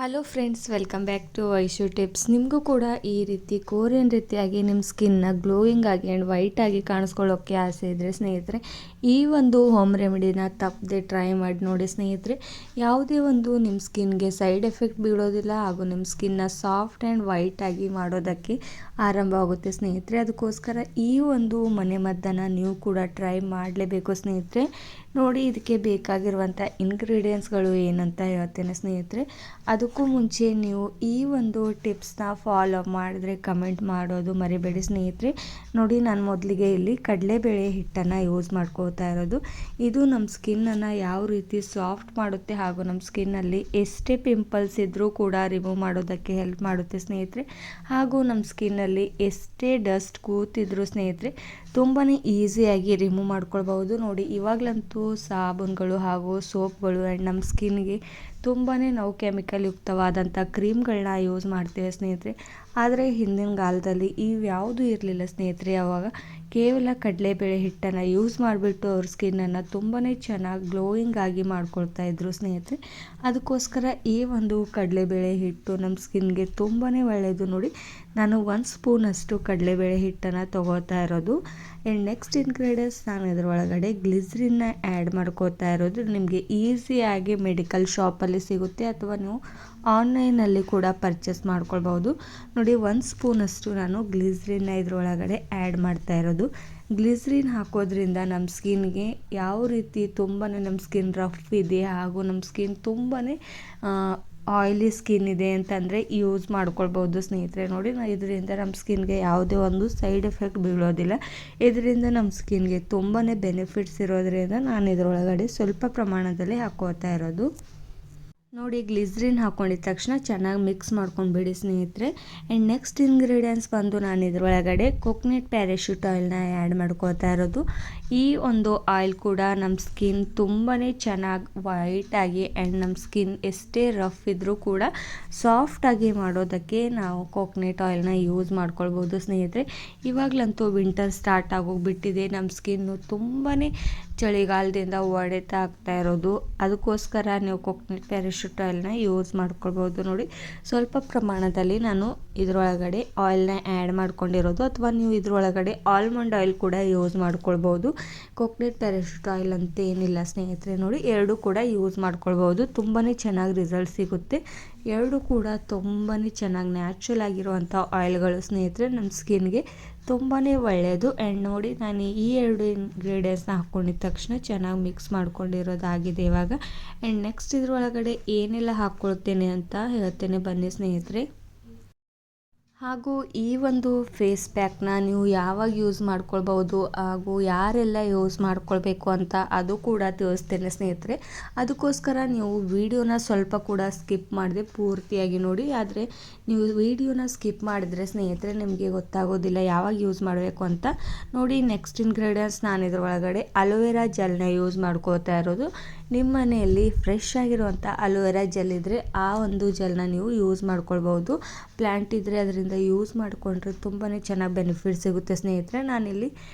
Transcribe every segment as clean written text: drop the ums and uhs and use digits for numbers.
Hello friends, welcome back to Aishu tips. ನಿಮಗೂ ಕೂಡ ಈ ರೀತಿ ಕೋರಿಯನ್ ರೀತಿಯಾಗಿ ನಿಮ್ಮ ಸ್ಕಿನ್ನ ಗ್ಲೋಯಿಂಗ್ ಆಗಿ ಆ್ಯಂಡ್ ವೈಟ್ ಆಗಿ ಕಾಣಿಸ್ಕೊಳ್ಳೋಕ್ಕೆ ಆಸೆ ಇದ್ದರೆ ಸ್ನೇಹಿತರೆ, ಈ ಒಂದು ಹೋಮ್ ರೆಮಿಡಿನ ತಪ್ಪದೆ ಟ್ರೈ ಮಾಡಿ ನೋಡಿ ಸ್ನೇಹಿತರೆ. ಯಾವುದೇ ಒಂದು ನಿಮ್ಮ ಸ್ಕಿನ್ಗೆ ಸೈಡ್ ಎಫೆಕ್ಟ್ ಬೀಳೋದಿಲ್ಲ ಹಾಗೂ ನಿಮ್ಮ ಸ್ಕಿನ್ನ ಸಾಫ್ಟ್ ಆ್ಯಂಡ್ ವೈಟ್ ಆಗಿ ಮಾಡೋದಕ್ಕೆ ಆರಂಭವಾಗುತ್ತೆ ಸ್ನೇಹಿತರೆ. ಅದಕ್ಕೋಸ್ಕರ ಈ ಒಂದು ಮನೆಮದ್ದನ್ನು ನೀವು ಕೂಡ ಟ್ರೈ ಮಾಡಲೇಬೇಕು ಸ್ನೇಹಿತರೆ. ನೋಡಿ, ಇದಕ್ಕೆ ಬೇಕಾಗಿರುವಂಥ ಇಂಗ್ರೀಡಿಯೆಂಟ್ಸ್ಗಳು ಏನಂತ ಹೇಳ್ತೇನೆ ಸ್ನೇಹಿತರೆ. ಅದಕ್ಕೂ ಮುಂಚೆ ನೀವು ಈ ಒಂದು ಟಿಪ್ಸ್ನ ಫಾಲೋ ಮಾಡಿದ್ರೆ ಕಮೆಂಟ್ ಮಾಡೋದು ಮರಿಬೇಡಿ ಸ್ನೇಹಿತರೆ. ನೋಡಿ, ನಾನು ಮೊದಲಿಗೆ ಇಲ್ಲಿ ಕಡಲೆಬೇಳೆ ಹಿಟ್ಟನ್ನು ಯೂಸ್ ಮಾಡ್ಕೋತಾ ಇರೋದು. ಇದು ನಮ್ಮ ಸ್ಕಿನ್ನನ್ನು ಯಾವ ರೀತಿ ಸಾಫ್ಟ್ ಮಾಡುತ್ತೆ ಹಾಗೂ ನಮ್ಮ ಸ್ಕಿನ್ನಲ್ಲಿ ಎಷ್ಟೇ ಪಿಂಪಲ್ಸ್ ಇದ್ದರೂ ಕೂಡ ರಿಮೂವ್ ಮಾಡೋದಕ್ಕೆ ಹೆಲ್ಪ್ ಮಾಡುತ್ತೆ ಸ್ನೇಹಿತರೆ. ಹಾಗೂ ನಮ್ಮ ಸ್ಕಿನ್ನಲ್ಲಿ ಎಷ್ಟೇ ಡಸ್ಟ್ ಕೂತಿದ್ರು ಸ್ನೇಹಿತರೆ ತುಂಬಾ ಈಸಿಯಾಗಿ ರಿಮೂವ್ ಮಾಡ್ಕೊಳ್ಬಹುದು. ನೋಡಿ, ಇವಾಗಲಂತೂ ಸಾಬೂನುಗಳು ಹಾಗೂ ಸೋಪ್ಗಳು ಆ್ಯಂಡ್ ನಮ್ಮ ಸ್ಕಿನ್ಗೆ ತುಂಬಾ ನಾವು ಕೆಮಿಕಲ್ ಯುಕ್ತವಾದಂಥ ಕ್ರೀಮ್ಗಳನ್ನ ಯೂಸ್ ಮಾಡ್ತೇವೆ ಸ್ನೇಹಿತರೆ. ಆದರೆ ಹಿಂದಿನ ಕಾಲದಲ್ಲಿ ಇವ್ಯಾವುದೂ ಇರಲಿಲ್ಲ ಸ್ನೇಹಿತರೆ. ಆವಾಗ ಕೇವಲ ಕಡಲೆಬೇಳೆ ಹಿಟ್ಟನ್ನು ಯೂಸ್ ಮಾಡಿಬಿಟ್ಟು ಅವ್ರ ಸ್ಕಿನ್ನನ್ನು ತುಂಬಾ ಚೆನ್ನಾಗಿ ಗ್ಲೋಯಿಂಗ್ ಆಗಿ ಮಾಡ್ಕೊಳ್ತಾ ಇದ್ರು ಸ್ನೇಹಿತರೆ. ಅದಕ್ಕೋಸ್ಕರ ಈ ಒಂದು ಕಡಲೆಬೇಳೆ ಹಿಟ್ಟು ನಮ್ಮ ಸ್ಕಿನ್ಗೆ ತುಂಬಾ ಒಳ್ಳೆಯದು. ನೋಡಿ, ನಾನು 1 ಸ್ಪೂನಷ್ಟು ಕಡಲೆಬೇಳೆ ಹಿಟ್ಟನ್ನು ತೊಗೋತಾ ಇರೋದು. ಆ್ಯಂಡ್ ನೆಕ್ಸ್ಟ್ ಇಂಗ್ರೀಡಿಯೆಂಟ್ಸ್, ನಾನು ಇದರೊಳಗಡೆ ಗ್ಲಿಸರಿನ್ನ ಆ್ಯಡ್ ಮಾಡ್ಕೋತಾ ಇರೋದು. ನಿಮಗೆ ಈಸಿಯಾಗಿ ಮೆಡಿಕಲ್ ಶಾಪಲ್ಲಿ ಸಿಗುತ್ತೆ ಅಥವಾ ನೀವು ಆನ್ಲೈನಲ್ಲಿ ಕೂಡ ಪರ್ಚೇಸ್ ಮಾಡ್ಕೊಳ್ಬೋದು. ನೋಡಿ, 1 ಸ್ಪೂನಷ್ಟು ನಾನು ಗ್ಲಿಸರಿನ್ನ ಇದರೊಳಗಡೆ ಆ್ಯಡ್ ಮಾಡ್ತಾ ಇರೋದು. ಗ್ಲಿಸರಿನ್ ಹಾಕೋದ್ರಿಂದ ನಮ್ಮ ಸ್ಕಿನ್ಗೆ ಯಾವ ರೀತಿ ತುಂಬಾ ನಮ್ಮ ಸ್ಕಿನ್ ರಫ್ ಇದೆ ಹಾಗೂ ನಮ್ಮ ಸ್ಕಿನ್ ತುಂಬಾ ಆಯಿಲಿ ಸ್ಕಿನ್ ಇದೆ ಅಂತಂದರೆ ಯೂಸ್ ಮಾಡ್ಕೊಳ್ಬೋದು ಸ್ನೇಹಿತರೆ. ನೋಡಿ, ಇದರಿಂದ ನಮ್ಮ ಸ್ಕಿನ್ಗೆ ಯಾವುದೇ ಒಂದು ಸೈಡ್ ಎಫೆಕ್ಟ್ ಬೀಳೋದಿಲ್ಲ. ಇದರಿಂದ ನಮ್ಮ ಸ್ಕಿನ್ಗೆ ತುಂಬಾ ಬೆನಿಫಿಟ್ಸ್ ಇರೋದ್ರಿಂದ ನಾನು ಇದರೊಳಗಡೆ ಸ್ವಲ್ಪ ಪ್ರಮಾಣದಲ್ಲಿ ಹಾಕೋತಾ ಇರೋದು. ನೋಡಿ, ಗ್ಲಿಸರಿನ್ ಹಾಕ್ಕೊಂಡಿದ್ದ ತಕ್ಷಣ ಚೆನ್ನಾಗಿ ಮಿಕ್ಸ್ ಮಾಡ್ಕೊಂಡ್ಬಿಡಿ ಸ್ನೇಹಿತರೆ. ಆ್ಯಂಡ್ ನೆಕ್ಸ್ಟ್ ಇಂಗ್ರೀಡಿಯೆಂಟ್ಸ್ ಬಂದು ನಾನು ಇದರೊಳಗಡೆ ಕೋಕೋನಟ್ ಪ್ಯಾರಾಶೂಟ್ ಆಯಿಲ್ನ ಆ್ಯಡ್ ಮಾಡ್ಕೋತಾ ಇರೋದು. ಈ ಒಂದು ಆಯಿಲ್ ಕೂಡ ನಮ್ಮ ಸ್ಕಿನ್ ತುಂಬಾ ಚೆನ್ನಾಗಿ ವೈಟಾಗಿ ಆ್ಯಂಡ್ ನಮ್ಮ ಸ್ಕಿನ್ ಎಷ್ಟೇ ರಫ್ ಇದ್ದರೂ ಕೂಡ ಸಾಫ್ಟಾಗಿ ಮಾಡೋದಕ್ಕೆ ನಾವು ಕೋಕೋನಟ್ ಆಯಿಲ್ನ ಯೂಸ್ ಮಾಡ್ಕೊಳ್ಬೋದು ಸ್ನೇಹಿತರೆ. ಇವಾಗಲಂತೂ ವಿಂಟರ್ ಸ್ಟಾರ್ಟ್ ಆಗೋಗ್ಬಿಟ್ಟಿದೆ. ನಮ್ಮ ಸ್ಕಿನ್ನು ತುಂಬಾ ಚಳಿಗಾಲದಿಂದ ಒಡೆತ ಆಗ್ತಾ ಇರೋದು. ಅದಕ್ಕೋಸ್ಕರ ನೀವು ಕೋಕೋನಟ್ ಪ್ಯಾರಾಶೂಟ್ ಆಯಿಲ್ನ ಯೂಸ್ ಮಾಡ್ಕೊಳ್ಬೋದು. ನೋಡಿ, ಸ್ವಲ್ಪ ಪ್ರಮಾಣದಲ್ಲಿ ನಾನು ಇದರೊಳಗಡೆ ಆಯಿಲ್ನ ಆ್ಯಡ್ ಮಾಡ್ಕೊಂಡಿರೋದು, ಅಥವಾ ನೀವು ಇದರೊಳಗಡೆ ಆಲ್ಮಂಡ್ ಆಯಿಲ್ ಕೂಡ ಯೂಸ್ ಮಾಡ್ಕೊಳ್ಬೋದು. ಕೋಕೋನಟ್ ಪ್ಯಾರಾಶೂಟ್ ಆಯಿಲ್ ಅಂತ ಏನಿಲ್ಲ ಸ್ನೇಹಿತರೆ. ನೋಡಿ, ಎರಡೂ ಕೂಡ ಯೂಸ್ ಮಾಡ್ಕೊಳ್ಬೋದು. ತುಂಬಾ ಚೆನ್ನಾಗಿ ರಿಸಲ್ಟ್ ಸಿಗುತ್ತೆ. ಎರಡೂ ಕೂಡ ತುಂಬಾ ಚೆನ್ನಾಗಿ ನ್ಯಾಚುರಲ್ ಆಗಿರುವಂಥ ಆಯಿಲ್ಗಳು ಸ್ನೇಹಿತರೆ. ನಮ್ಮ ಸ್ಕಿನ್ಗೆ ತುಂಬಾ ಒಳ್ಳೆಯದು. ಆ್ಯಂಡ್ ನೋಡಿ, ನಾನು ಈ 2 ಇಂಗ್ರೀಡಿಯೆಂಟ್ಸ್ನ ಹಾಕ್ಕೊಂಡಿದ್ದ ತಕ್ಷಣ ಚೆನ್ನಾಗಿ ಮಿಕ್ಸ್ ಮಾಡ್ಕೊಂಡಿರೋದಾಗಿದೆ ಇವಾಗ. ಆ್ಯಂಡ್ ನೆಕ್ಸ್ಟ್ ಇದರೊಳಗಡೆ ಏನೆಲ್ಲ ಹಾಕ್ಕೊಳ್ತೇನೆ ಅಂತ ಹೇಳ್ತೇನೆ ಬನ್ನಿ ಸ್ನೇಹಿತರೆ. ಹಾಗೂ ಈ ಒಂದು ಫೇಸ್ ಪ್ಯಾಕ್ನ ನೀವು ಯಾವಾಗ ಯೂಸ್ ಮಾಡ್ಕೊಳ್ಬೋದು ಹಾಗೂ ಯಾರೆಲ್ಲ ಯೂಸ್ ಮಾಡ್ಕೊಳ್ಬೇಕು ಅಂತ ಅದು ಕೂಡ ತಿಳಿಸ್ತೇನೆ ಸ್ನೇಹಿತರೆ. ಅದಕ್ಕೋಸ್ಕರ ನೀವು ವಿಡಿಯೋನ ಸ್ವಲ್ಪ ಕೂಡ ಸ್ಕಿಪ್ ಮಾಡದೆ ಪೂರ್ತಿಯಾಗಿ ನೋಡಿ. ಆದರೆ ನೀವು ವಿಡಿಯೋನ ಸ್ಕಿಪ್ ಮಾಡಿದರೆ ಸ್ನೇಹಿತರೆ ನಿಮಗೆ ಗೊತ್ತಾಗೋದಿಲ್ಲ ಯಾವಾಗ ಯೂಸ್ ಮಾಡಬೇಕು ಅಂತ. ನೋಡಿ, ನೆಕ್ಸ್ಟ್ ಇಂಗ್ರೀಡಿಯೆಂಟ್ಸ್, ನಾನು ಇದರೊಳಗಡೆ ಅಲೋವೆರಾ ಜೆಲ್ನ ಯೂಸ್ ಮಾಡ್ಕೋತಾ ಇರೋದು. ನಿಮ್ಮ ಮನೆಯಲ್ಲಿ ಫ್ರೆಶ್ ಆಗಿರುವಂಥ ಅಲೋವೆರಾ ಜೆಲ್ ಇದ್ದರೆ ಆ ಒಂದು ಜೆಲ್ನ ನೀವು ಯೂಸ್ ಮಾಡ್ಕೊಳ್ಬೋದು. ಪ್ಲ್ಯಾಂಟ್ ಇದ್ದರೆ ಅದರಿಂದ ಯೂಸ್ ಮಾಡಿಕೊಂಡ್ರೆ ತುಂಬಾ ಚೆನ್ನಾಗಿ ಬೆನಿಫಿಟ್ ಸಿಗುತ್ತೆ ಸ್ನೇಹಿತರೆ. ನಾನಿಲ್ಲಿ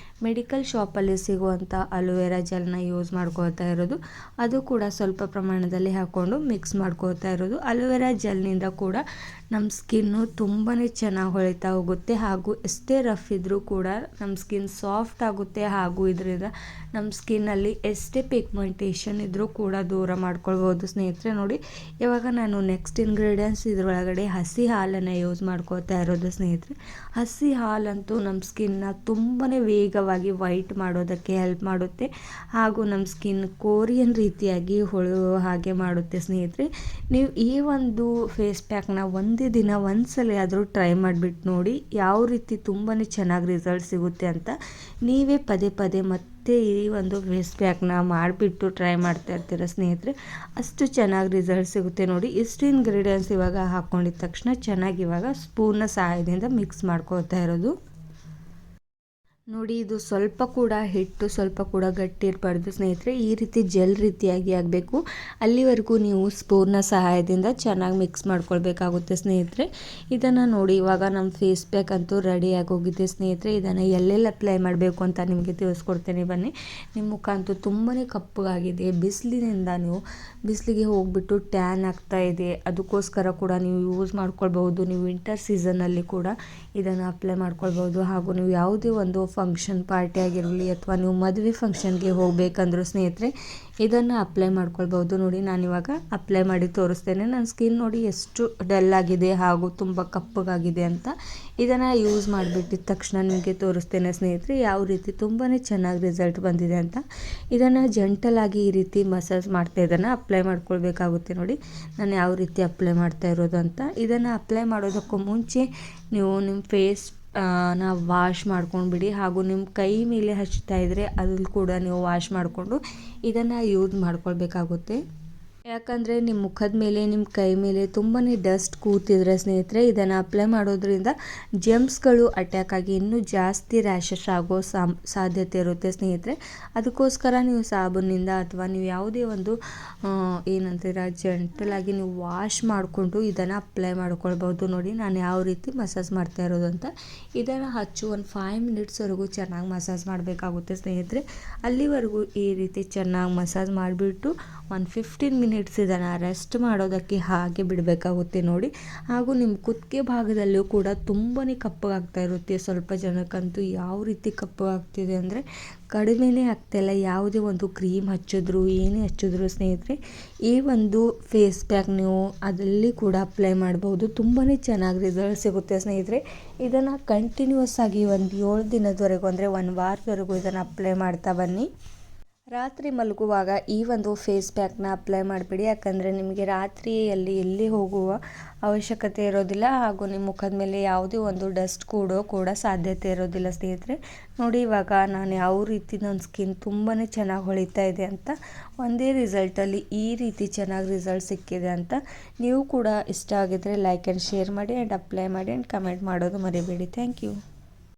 ಮೆಡಿಕಲ್ ಶಾಪಲ್ಲಿ ಸಿಗುವಂಥ ಅಲೋವೆರಾ ಜೆಲ್ನ ಯೂಸ್ ಮಾಡ್ಕೋತಾ ಇರೋದು. ಅದು ಕೂಡ ಸ್ವಲ್ಪ ಪ್ರಮಾಣದಲ್ಲಿ ಹಾಕ್ಕೊಂಡು ಮಿಕ್ಸ್ ಮಾಡ್ಕೋತಾ ಇರೋದು. ಅಲೋವೆರಾ ಜೆಲ್ನಿಂದ ಕೂಡ ನಮ್ಮ ಸ್ಕಿನ್ನು ತುಂಬಾ ಚೆನ್ನಾಗಿ ಹೊಳಿತಾ ಹೋಗುತ್ತೆ ಹಾಗೂ ಎಷ್ಟೇ ರಫ್ ಇದ್ದರೂ ಕೂಡ ನಮ್ಮ ಸ್ಕಿನ್ ಸಾಫ್ಟ್ ಆಗುತ್ತೆ. ಹಾಗೂ ಇದರಿಂದ ನಮ್ಮ ಸ್ಕಿನ್ನಲ್ಲಿ ಎಷ್ಟೇ ಪಿಗ್ಮೆಂಟೇಷನ್ ಇದ್ದರೂ ಕೂಡ ದೂರ ಮಾಡ್ಕೊಳ್ಬೋದು ಸ್ನೇಹಿತರೆ. ನೋಡಿ, ಇವಾಗ ನಾನು ನೆಕ್ಸ್ಟ್ ಇಂಗ್ರೀಡಿಯೆಂಟ್ಸ್ ಇದರೊಳಗಡೆ ಹಸಿ ಹಾಲನ್ನು ಯೂಸ್ ಮಾಡ್ಕೋತಾ ಇರೋದು ಸ್ನೇಹಿತರೆ. ಹಸಿ ಹಾಲಂತೂ ನಮ್ಮ ಸ್ಕಿನ್ನ ತುಂಬಾ ವೇಗವಾಗಿ ವೈಟ್ ಮಾಡೋದಕ್ಕೆ ಹೆಲ್ಪ್ ಮಾಡುತ್ತೆ ಹಾಗೂ ನಮ್ಮ ಸ್ಕಿನ್ ಕೋರಿಯನ್ ರೀತಿಯಾಗಿ ಹೊಳೆಯುವ ಹಾಗೆ ಮಾಡುತ್ತೆ ಸ್ನೇಹಿತರೆ. ನೀವು ಈ ಒಂದು ಫೇಸ್ ಪ್ಯಾಕ್ನ ಒಂದೇ ದಿನ ಒಂದ್ಸಲ ಆದರೂ ಟ್ರೈ ಮಾಡಿಬಿಟ್ಟು ನೋಡಿ ಯಾವ ರೀತಿ ತುಂಬಾ ಚೆನ್ನಾಗಿ ರಿಸಲ್ಟ್ ಸಿಗುತ್ತೆ ಅಂತ. ನೀವೇ ಪದೇ ಪದೇ ಮತ್ತೆ ಈ ಒಂದು ಫೇಸ್ ಪ್ಯಾಕ್ನ ಮಾಡಿಬಿಟ್ಟು ಟ್ರೈ ಮಾಡ್ತಾ ಇರ್ತೀರ ಸ್ನೇಹಿತರೆ. ಅಷ್ಟು ಚೆನ್ನಾಗಿ ರಿಸಲ್ಟ್ ಸಿಗುತ್ತೆ. ನೋಡಿ, ಇಷ್ಟು ಇಂಗ್ರೀಡಿಯೆಂಟ್ಸ್ ಇವಾಗ ಹಾಕ್ಕೊಂಡಿದ್ದ ತಕ್ಷಣ ಚೆನ್ನಾಗಿ ಇವಾಗ ಸ್ಪೂನ್ನ ಸಹಾಯದಿಂದ ಮಿಕ್ಸ್ ಮಾಡ್ಕೊಳ್ತಾ ಇರೋದು. ನೋಡಿ ಇದು ಸ್ವಲ್ಪ ಕೂಡ ಹಿಟ್ಟು ಸ್ವಲ್ಪ ಕೂಡ ಗಟ್ಟಿ ಇರಬಾರ್ದು ಸ್ನೇಹಿತರೆ, ಈ ರೀತಿ ಜೆಲ್ ರೀತಿಯಾಗಿ ಆಗಬೇಕು. ಅಲ್ಲಿವರೆಗೂ ನೀವು ಸ್ಪೂನ್ನ ಸಹಾಯದಿಂದ ಚೆನ್ನಾಗಿ ಮಿಕ್ಸ್ ಮಾಡ್ಕೊಳ್ಬೇಕಾಗುತ್ತೆ ಸ್ನೇಹಿತರೆ. ಇದನ್ನು ನೋಡಿ ಇವಾಗ ನಮ್ಮ ಫೇಸ್ ಪ್ಯಾಕ್ ಅಂತೂ ರೆಡಿ ಆಗೋಗಿದೆ ಸ್ನೇಹಿತರೆ. ಇದನ್ನು ಎಲ್ಲೆಲ್ಲಿ ಅಪ್ಲೈ ಮಾಡಬೇಕು ಅಂತ ನಿಮಗೆ ತಿಳಿಸ್ಕೊಡ್ತೇನೆ ಬನ್ನಿ. ನಿಮ್ಮ ಮುಖ ಅಂತೂ ತುಂಬಾ ಕಪ್ಪಗಾಗಿದೆ, ಬಿಸಿಲಿನಿಂದ ನೀವು ಬಿಸಿಲಿಗೆ ಹೋಗ್ಬಿಟ್ಟು ಟ್ಯಾನ್ ಆಗ್ತಾ ಇದೆ, ಅದಕ್ಕೋಸ್ಕರ ಕೂಡ ನೀವು ಯೂಸ್ ಮಾಡ್ಕೊಳ್ಬಹುದು. ನೀವು ವಿಂಟರ್ ಸೀಸನ್ನಲ್ಲಿ ಕೂಡ ಇದನ್ನು ಅಪ್ಲೈ ಮಾಡ್ಕೊಳ್ಬೋದು. ಹಾಗೂ ನೀವು ಯಾವುದೇ ಒಂದು ಫಂಕ್ಷನ್ ಪಾರ್ಟಿ ಆಗಿರಲಿ ಅಥವಾ ನೀವು ಮದುವೆ ಫಂಕ್ಷನ್ಗೆ ಹೋಗಬೇಕಂದ್ರೂ ಸ್ನೇಹಿತರೆ ಇದನ್ನು ಅಪ್ಲೈ ಮಾಡ್ಕೊಳ್ಬೋದು. ನೋಡಿ ನಾನಿವಾಗ ಅಪ್ಲೈ ಮಾಡಿ ತೋರಿಸ್ತೇನೆ. ನನ್ನ ಸ್ಕಿನ್ ನೋಡಿ ಎಷ್ಟು ಡಲ್ ಆಗಿದೆ ಹಾಗೂ ತುಂಬ ಕಪ್ಪಗಾಗಿದೆ ಅಂತ. ಇದನ್ನು ಯೂಸ್ ಮಾಡಿಬಿಟ್ಟಿದ ತಕ್ಷಣ ನಿಮಗೆ ತೋರಿಸ್ತೇನೆ ಸ್ನೇಹಿತರೆ ಯಾವ ರೀತಿ ತುಂಬಾ ಚೆನ್ನಾಗಿ ರಿಸಲ್ಟ್ ಬಂದಿದೆ ಅಂತ. ಇದನ್ನು ಜೆಂಟಲಾಗಿ ಈ ರೀತಿ ಮಸಾಜ್ ಮಾಡ್ತಾ ಇದನ್ನು ಅಪ್ಲೈ ಮಾಡ್ಕೊಳ್ಬೇಕಾಗುತ್ತೆ. ನೋಡಿ ನಾನು ಯಾವ ರೀತಿ ಅಪ್ಲೈ ಮಾಡ್ತಾ ಇರೋದು ಅಂತ. ಇದನ್ನು ಅಪ್ಲೈ ಮಾಡೋದಕ್ಕೂ ಮುಂಚೆ ನೀವು ನಿಮ್ಮ ಫೇಸ್ ವಾಶ್ ಮಾಡ್ಕೊಂಡ್ಬಿಡಿ. ಹಾಗೂ ನಿಮ್ಮ ಕೈ ಮೇಲೆ ಹಚ್ತಾ ಇದ್ದರೆ ಅದ್ರಲ್ಲಿ ಕೂಡ ನೀವು ವಾಶ್ ಮಾಡಿಕೊಂಡು ಇದನ್ನು ಯೂಸ್ ಮಾಡ್ಕೊಳ್ಬೇಕಾಗುತ್ತೆ. ಯಾಕಂದರೆ ನಿಮ್ಮ ಮುಖದ ಮೇಲೆ ನಿಮ್ಮ ಕೈ ಮೇಲೆ ತುಂಬಾ ಡಸ್ಟ್ ಕೂತಿದ್ರೆ ಸ್ನೇಹಿತರೆ ಇದನ್ನು ಅಪ್ಲೈ ಮಾಡೋದ್ರಿಂದ ಜೆಮ್ಸ್ಗಳು ಅಟ್ಯಾಕ್ ಆಗಿ ಇನ್ನೂ ಜಾಸ್ತಿ ರ್ಯಾಷಸ್ ಆಗೋ ಸಾಧ್ಯತೆ ಇರುತ್ತೆ ಸ್ನೇಹಿತರೆ. ಅದಕ್ಕೋಸ್ಕರ ನೀವು ಸಾಬೂನಿಂದ ಅಥವಾ ನೀವು ಯಾವುದೇ ಒಂದು ಏನಂತೀರ ಜೆಂಟಲಾಗಿ ನೀವು ವಾಶ್ ಮಾಡಿಕೊಂಡು ಇದನ್ನು ಅಪ್ಲೈ ಮಾಡ್ಕೊಳ್ಬೋದು. ನೋಡಿ ನಾನು ಯಾವ ರೀತಿ ಮಸಾಜ್ ಮಾಡ್ತಾ ಇರೋದು ಅಂತ. ಇದನ್ನು ಹಚ್ಚು ಒಂದು 5 ಮಿನಿಟ್ಸ್ವರೆಗೂ ಚೆನ್ನಾಗಿ ಮಸಾಜ್ ಮಾಡಬೇಕಾಗುತ್ತೆ ಸ್ನೇಹಿತರೆ. ಅಲ್ಲಿವರೆಗೂ ಈ ರೀತಿ ಚೆನ್ನಾಗಿ ಮಸಾಜ್ ಮಾಡಿಬಿಟ್ಟು ಒಂದು 15 ಮಿನಿಟ್ಸ್ ಇದನ್ನು ರೆಸ್ಟ್ ಮಾಡೋದಕ್ಕೆ ಹಾಗೆ ಬಿಡಬೇಕಾಗುತ್ತೆ ನೋಡಿ. ಹಾಗೂ ನಿಮ್ಮ ಕುತ್ತಿಗೆ ಭಾಗದಲ್ಲೂ ಕೂಡ ತುಂಬಾ ಕಪ್ಪಗಾಗ್ತಾ ಇರುತ್ತೆ. ಸ್ವಲ್ಪ ಜನಕ್ಕಂತೂ ಯಾವ ರೀತಿ ಕಪ್ಪಗಾಗ್ತಿದೆ ಅಂದರೆ ಕಡಿಮೆನೇ ಆಗ್ತಾಯಿಲ್ಲ. ಯಾವುದೇ ಒಂದು ಕ್ರೀಮ್ ಹಚ್ಚಿದ್ರು ಏನೇ ಹಚ್ಚಿದ್ರು ಸ್ನೇಹಿತರೆ ಈ ಒಂದು ಫೇಸ್ ಪ್ಯಾಕ್ ನೀವು ಅದರಲ್ಲಿ ಕೂಡ ಅಪ್ಲೈ ಮಾಡ್ಬೋದು. ತುಂಬಾ ಚೆನ್ನಾಗಿ ರಿಸಲ್ಟ್ ಸಿಗುತ್ತೆ ಸ್ನೇಹಿತರೆ. ಇದನ್ನು ಕಂಟಿನ್ಯೂಸ್ ಆಗಿ ಒಂದು 7 ದಿನದವರೆಗೂ ಅಂದರೆ 1 ವಾರದವರೆಗೂ ಇದನ್ನು ಅಪ್ಲೈ ಮಾಡ್ತಾ ಬನ್ನಿ. ರಾತ್ರಿ ಮಲಗುವಾಗ ಈ ಒಂದು ಫೇಸ್ ಪ್ಯಾಕ್ನ ಅಪ್ಲೈ ಮಾಡಿಬಿಡಿ. ಯಾಕಂದರೆ ನಿಮಗೆ ರಾತ್ರಿಯಲ್ಲಿ ಎಲ್ಲಿ ಹೋಗುವ ಅವಶ್ಯಕತೆ ಇರೋದಿಲ್ಲ ಹಾಗೂ ನಿಮ್ಮ ಮುಖದ ಮೇಲೆ ಯಾವುದೇ ಒಂದು ಡಸ್ಟ್ ಕೂಡ ಸಾಧ್ಯತೆ ಇರೋದಿಲ್ಲ ಸ್ನೇಹಿತರೆ. ನೋಡಿ ಇವಾಗ ನಾನು ಯಾವ ರೀತಿ ನನ್ನ ಸ್ಕಿನ್ ತುಂಬಾ ಚೆನ್ನಾಗಿ ಹೊಳಿತಾ ಇದೆ ಅಂತ, ಒಂದೇ ರಿಸಲ್ಟಲ್ಲಿ ಈ ರೀತಿ ಚೆನ್ನಾಗಿ ರಿಸಲ್ಟ್ ಸಿಕ್ಕಿದೆ ಅಂತ. ನೀವು ಕೂಡ ಇಷ್ಟ ಆಗಿದ್ರೆ ಲೈಕ್ ಆ್ಯಂಡ್ ಶೇರ್ ಮಾಡಿ ಆ್ಯಂಡ್ ಅಪ್ಲೈ ಮಾಡಿ ಆ್ಯಂಡ್ ಕಮೆಂಟ್ ಮಾಡೋದು ಮರಿಬೇಡಿ. Thank you.